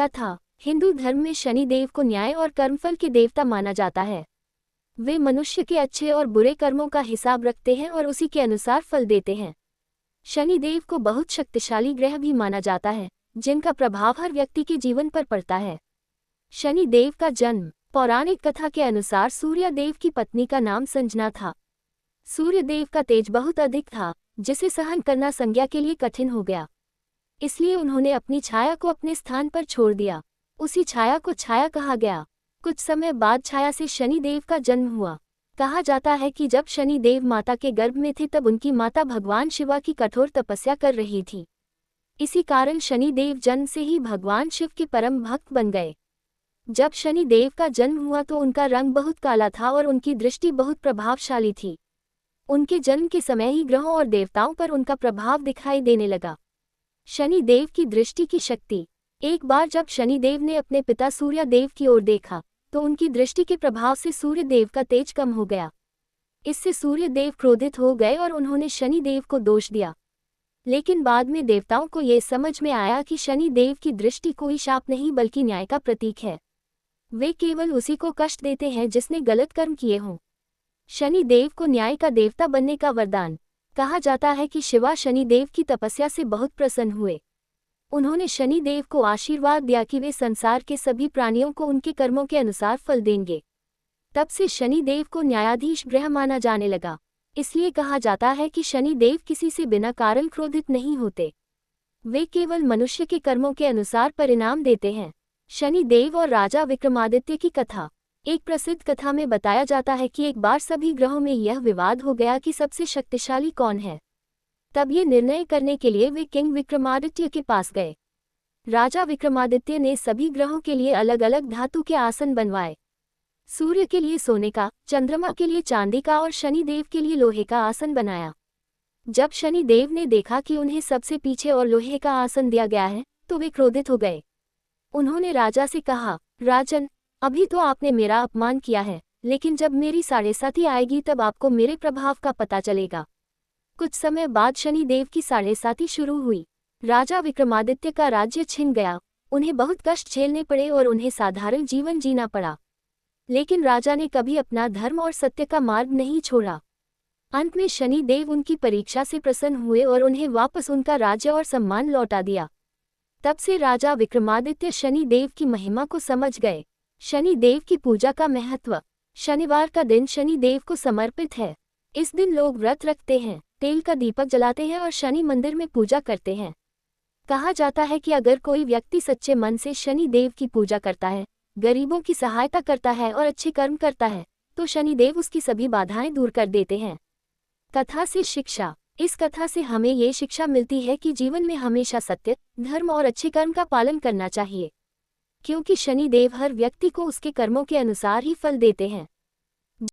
कथा। हिंदू धर्म में शनि देव को न्याय और कर्मफल के देवता माना जाता है। वे मनुष्य के अच्छे और बुरे कर्मों का हिसाब रखते हैं और उसी के अनुसार फल देते हैं। शनि देव को बहुत शक्तिशाली ग्रह भी माना जाता है, जिनका प्रभाव हर व्यक्ति के जीवन पर पड़ता है। शनि देव का जन्म। पौराणिक कथा के अनुसार सूर्य देव की पत्नी का नाम संजना था। सूर्य देव का तेज बहुत अधिक था, जिसे सहन करना संज्ञा के लिए कठिन हो गया। इसलिए उन्होंने अपनी छाया को अपने स्थान पर छोड़ दिया। उसी छाया को छाया कहा गया। कुछ समय बाद छाया से शनि देव का जन्म हुआ। कहा जाता है कि जब शनि देव माता के गर्भ में थे तब उनकी माता भगवान शिवा की कठोर तपस्या कर रही थी। इसी कारण शनि देव जन्म से ही भगवान शिव के परम भक्त बन गए। जब शनि देव का जन्म हुआ तो उनका रंग बहुत काला था और उनकी दृष्टि बहुत प्रभावशाली थी। उनके जन्म के समय ही ग्रहों और देवताओं पर उनका प्रभाव दिखाई देने लगा। शनि देव की दृष्टि की शक्ति। एक बार जब शनि देव ने अपने पिता सूर्य देव की ओर देखा तो उनकी दृष्टि के प्रभाव से सूर्य देव का तेज कम हो गया। इससे सूर्य देव क्रोधित हो गए और उन्होंने शनि देव को दोष दिया। लेकिन बाद में देवताओं को ये समझ में आया कि शनि देव की दृष्टि कोई शाप नहीं बल्कि न्याय का प्रतीक है। वे केवल उसी को कष्ट देते हैं जिसने गलत कर्म किए हों। शनि देव को न्याय का देवता बनने का वरदान। कहा जाता है कि शिवा शनि देव की तपस्या से बहुत प्रसन्न हुए। उन्होंने शनि देव को आशीर्वाद दिया कि वे संसार के सभी प्राणियों को उनके कर्मों के अनुसार फल देंगे। तब से शनि देव को न्यायाधीश ग्रह माना जाने लगा। इसलिए कहा जाता है कि शनि देव किसी से बिना कारण क्रोधित नहीं होते। वे केवल मनुष्य के कर्मों के अनुसार परिणाम देते हैं। शनि देव और राजा विक्रमादित्य की कथा। एक प्रसिद्ध कथा में बताया जाता है कि एक बार सभी ग्रहों में यह विवाद हो गया कि सबसे शक्तिशाली कौन है। तब ये निर्णय करने के लिए वे किंग विक्रमादित्य के पास गए। राजा विक्रमादित्य ने सभी ग्रहों के लिए अलग अलग धातु के आसन बनवाए। सूर्य के लिए सोने का, चंद्रमा के लिए चांदी का और शनि देव के लिए लोहे का आसन बनाया। जब शनि देव ने देखा कि उन्हें सबसे पीछे और लोहे का आसन दिया गया है तो वे क्रोधित हो गए। उन्होंने राजा से कहा, राजन, अभी तो आपने मेरा अपमान किया है, लेकिन जब मेरी साढ़ेसाती आएगी तब आपको मेरे प्रभाव का पता चलेगा। कुछ समय बाद शनि देव की साढ़ेसाती शुरू हुई। राजा विक्रमादित्य का राज्य छिन गया। उन्हें बहुत कष्ट झेलने पड़े और उन्हें साधारण जीवन जीना पड़ा। लेकिन राजा ने कभी अपना धर्म और सत्य का मार्ग नहीं छोड़ा। अंत में शनि देव उनकी परीक्षा से प्रसन्न हुए और उन्हें वापस उनका राज्य और सम्मान लौटा दिया। तब से राजा विक्रमादित्य शनि देव की महिमा को समझ गए। शनि देव की पूजा का महत्व। शनिवार का दिन शनि देव को समर्पित है। इस दिन लोग व्रत रखते हैं, तेल का दीपक जलाते हैं और शनि मंदिर में पूजा करते हैं। कहा जाता है कि अगर कोई व्यक्ति सच्चे मन से शनि देव की पूजा करता है, गरीबों की सहायता करता है और अच्छे कर्म करता है, तो शनि देव उसकी सभी बाधाएं दूर कर देते हैं। कथा से शिक्षा। इस कथा से हमें ये शिक्षा मिलती है कि जीवन में हमेशा सत्य, धर्म और अच्छे कर्म का पालन करना चाहिए, क्योंकि शनि देव हर व्यक्ति को उसके कर्मों के अनुसार ही फल देते हैं।